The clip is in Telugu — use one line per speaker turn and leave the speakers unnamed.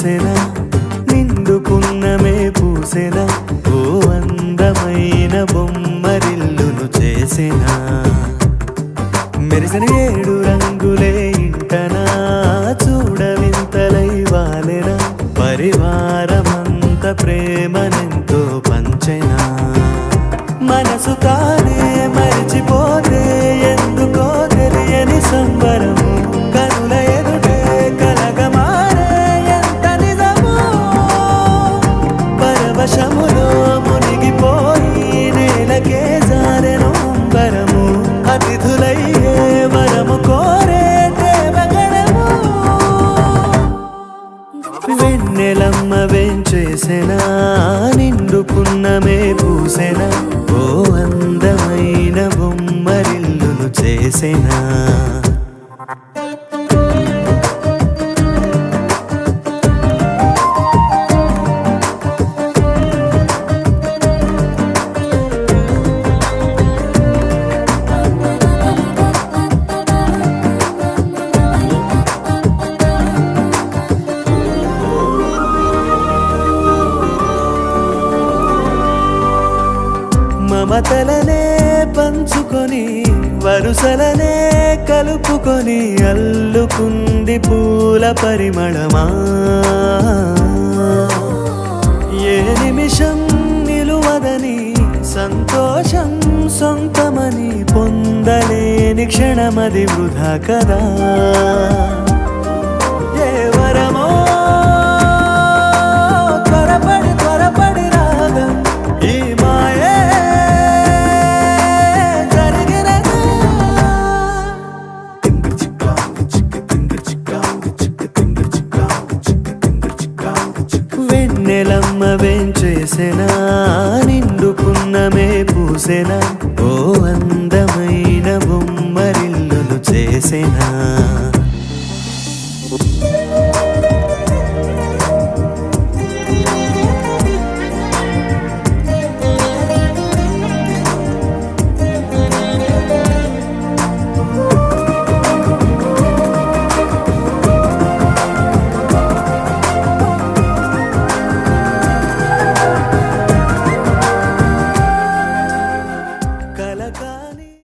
చేసెనా నిండు పున్నమే పూసెనా ఓ అందమైన బొమ్మరిల్లును చేసెనా మెరిసిన 7 రంగులే ఇంటనా చూడవింతలై వాలెనా పరివారమంత ప్రేమనెంతో పంచెనా మనసు తానే మరిచిపోతే ఎందుకో తెలియని సంబరము కనుల ఎదుటే కలగమారే ఎంత నిజమో పరవశములో మునిగిపోయి నేలకే జారెను అంబరము అతిథులయ్యే వరము కోరే దేవగణము వెన్నెలమ్మ వేంచేసెనా నిండు పున్నమే పూసెనా ఓ అందమైన బొమ్మరిల్లును చేసెనా మమతలనే పంచుకొని వరుసలనే కలుపుకొని అల్లుకుంది పూల పరిమళమా ఏ నిమిషం నిలువదని సంతోషం సొంతమని పొందలేని క్షణమది వృధా కదా ఏ వరమో త్వరపడి రాగం ఈ మాయే వెన్నెలమ్మ వేంచేసెనా నిండు పున్నమే పూసెనా